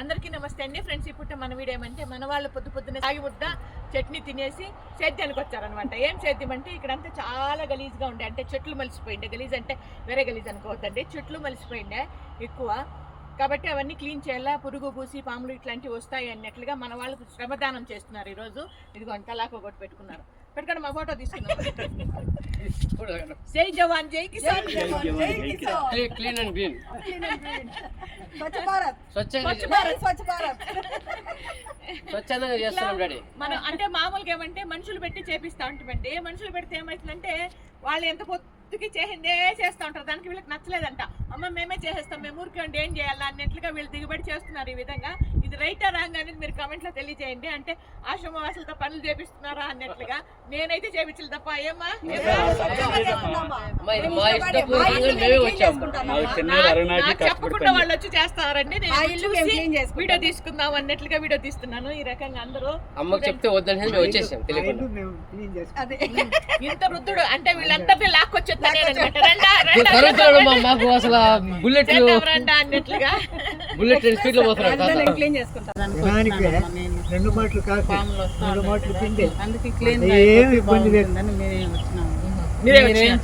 అందరికీ నమస్తే అండి ఫ్రెండ్స్. ఇప్పుడు మన వీడియో ఏమంటే మన వాళ్ళు పొద్దున్నే సాగి ముద్ద చట్నీ తినేసి సేద్యానికి వచ్చారనమాట. ఏం సేద్యం అంటే ఇక్కడంతా చాలా గలీజ్గా ఉండే, అంటే చెట్లు మలిసిపోయిండే. గలీజ్ అంటే వేరే గలీజ్ అనుకోవద్దండి, చెట్లు మలిసిపోయిండే ఎక్కువ. కాబట్టి అవన్నీ క్లీన్ చేయాలా, పురుగు పూసి పాములు ఇట్లాంటివి వస్తాయి అన్నట్లుగా మన వాళ్ళు శ్రమదానం చేస్తున్నారు ఈరోజు. ఇదిగో తలాకు ఒకటి పెట్టుకున్నారు. పెట్టుకొని మా ఫోటో తీసుకున్నాం. జై జవాన్ జై Kisan. Clean and green, Swachh Bharat, Swachh Bharat స్వచ్ఛందంగా చేస్తున్నాం డాడీ. మనం అంటే మామూలుగా ఏమంటే మనుషులు పెట్టి చేపిస్తా ఉంటామండి. మనుషులు పెడితే ఏమవుతుందంటే వాళ్ళు ఎంత పొత్తుకి చేసిందే చేస్తూ ఉంటారు. దానికి వీళ్ళకి నచ్చలేదంట. అమ్మ మేమే చేసేస్తాం, మేము ఊరికే ఉండి ఏం చేయాలా అన్నట్లుగా వీళ్ళు దిగుబడి చేస్తున్నారు ఈ విధంగా. ఇది రైటా రాంగ్ అనేది మీరు కామెంట్లో తెలియజేయండి. అంటే ఆశ్రమవాసులతో పనులు చేపిస్తున్నారా అన్నట్లుగా. నేనైతే చేపించలేదు తప్ప. ఏమ్మా చెప్పకుండా వాళ్ళు వచ్చి చేస్తారండి. నేను వీడియో తీసుకుందాం అన్నట్లుగా వీడియో తీస్తున్నాను. ఈ రకంగా అందరూ అమ్మకి చెప్తే వద్దని వచ్చేసాం. ఇంత వృద్ధుడు అంటే వీళ్ళందరినీ లాక్కొచ్చేస్తాను మాకు అసలు బుల్లెట్ అన్నట్లుగా. బుల్లెట్ స్పీడ్ లో పోతున్నారు.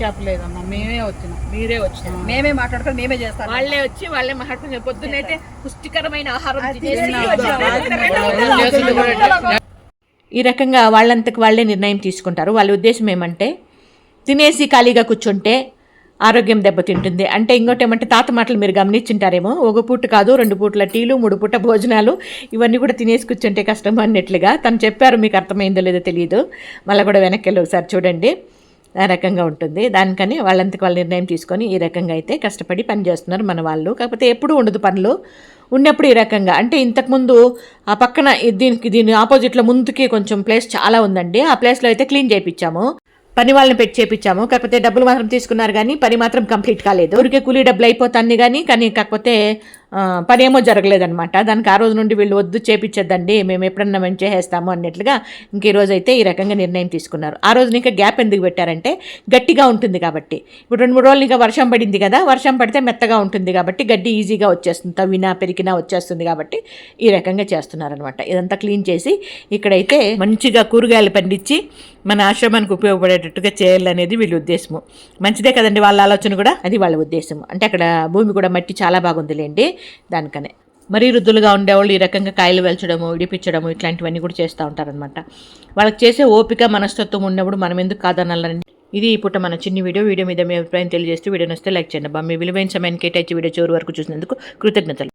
చెప్పలేదమ్మా, మీరే వచ్చినాం, మేమే మాట్లాడుకొని మేమే చేస్తాం. వాళ్ళే వచ్చి వాళ్ళే మాట్లాడుకుని పొద్దున్నైతే పుష్టికరమైన ఆహారం ఈ రకంగా వాళ్ళంతకు వాళ్ళే నిర్ణయం తీసుకుంటారు. వాళ్ళ ఉద్దేశం ఏమంటే తినేసి ఖాళీగా కూర్చుంటే ఆరోగ్యం దెబ్బతింటుంది. అంటే ఇంకోటి ఏమంటే తాత మాటలు మీరు గమనించుంటారేమో, ఒక పూట కాదు 2 పూటల టీలు 3 పూట భోజనాలు ఇవన్నీ కూడా తినేసి కూర్చుంటే కష్టం అన్నట్లుగా తను చెప్పారు. మీకు అర్థమైందో లేదో తెలియదు, మళ్ళీ కూడా వెనక్కి వెళ్ళి ఒకసారి చూడండి. ఆ రకంగా ఉంటుంది. దానికని వాళ్ళంతకు వాళ్ళు నిర్ణయం తీసుకొని ఈ రకంగా అయితే కష్టపడి పని చేస్తున్నారు మన వాళ్ళు. కాకపోతే ఎప్పుడూ ఉండదు పనులు, ఉన్నప్పుడు ఈ రకంగా. అంటే ఇంతకుముందు ఆ పక్కన దీని ఆపోజిట్లో ముందుకి కొంచెం ప్లేస్ చాలా ఉందండి. ఆ ప్లేస్లో అయితే క్లీన్ చేయించాము, పని వాళ్ళని పెట్టి చేపించాము. కాకపోతే డబ్బులు మాత్రం తీసుకున్నారు కానీ పని మాత్రం కంప్లీట్ కాలేదు. ఊరికే కూలీ డబ్బులు అయిపోతుంది కానీ కాకపోతే పని ఏమో జరగలేదనమాట. దానికి ఆ రోజు నుండి వీళ్ళు వద్దు చేపించద్దండి, మేము ఎప్పుడన్నా మేము చేసేస్తాము అన్నట్లుగా ఇంక ఈ రోజు అయితే ఈ రకంగా నిర్ణయం తీసుకున్నారు. ఆ రోజు ఇంకా గ్యాప్ ఎందుకు పెట్టారంటే గట్టిగా ఉంటుంది కాబట్టి. ఇప్పుడు 2-3 రోజులు ఇంకా వర్షం పడింది కదా, వర్షం పడితే మెత్తగా ఉంటుంది కాబట్టి గడ్డి ఈజీగా వచ్చేస్తుంది, తవ్వినా పెరికినా వచ్చేస్తుంది కాబట్టి ఈ రకంగా చేస్తున్నారనమాట. ఇదంతా క్లీన్ చేసి ఇక్కడైతే మంచిగా కూరగాయలు పండించి మన ఆశ్రమానికి ఉపయోగపడేటట్టుగా చేయాలనేది వీళ్ళ ఉద్దేశము. మంచిదే కదండి వాళ్ళ ఆలోచన కూడా, అది వాళ్ళ ఉద్దేశం. అంటే అక్కడ భూమి కూడా మట్టి చాలా బాగుందిలేండి దానికనే. మరీ వృద్ధులుగా ఉండేవాళ్ళు ఈ రకంగా కాయలు వెల్చడము, ఇడిపించడము ఇట్లాంటివన్నీ కూడా చేస్తూ ఉంటారనమాట. వాళ్ళకి చేసే ఓపిక మనస్తత్వం ఉన్నప్పుడు మనం ఎందుకు కాదనాలని. ఇది ఈ పూట మన చిన్ని వీడియో మీద మీ అభిప్రాయం తెలియజేస్తూ వీడియో నచ్చితే లైక్ చేయండి. మీ విలువైన సమయాన్ని కేటాయించి వీడియో చివరి వరకు చూసినందుకు కృతజ్ఞతలు.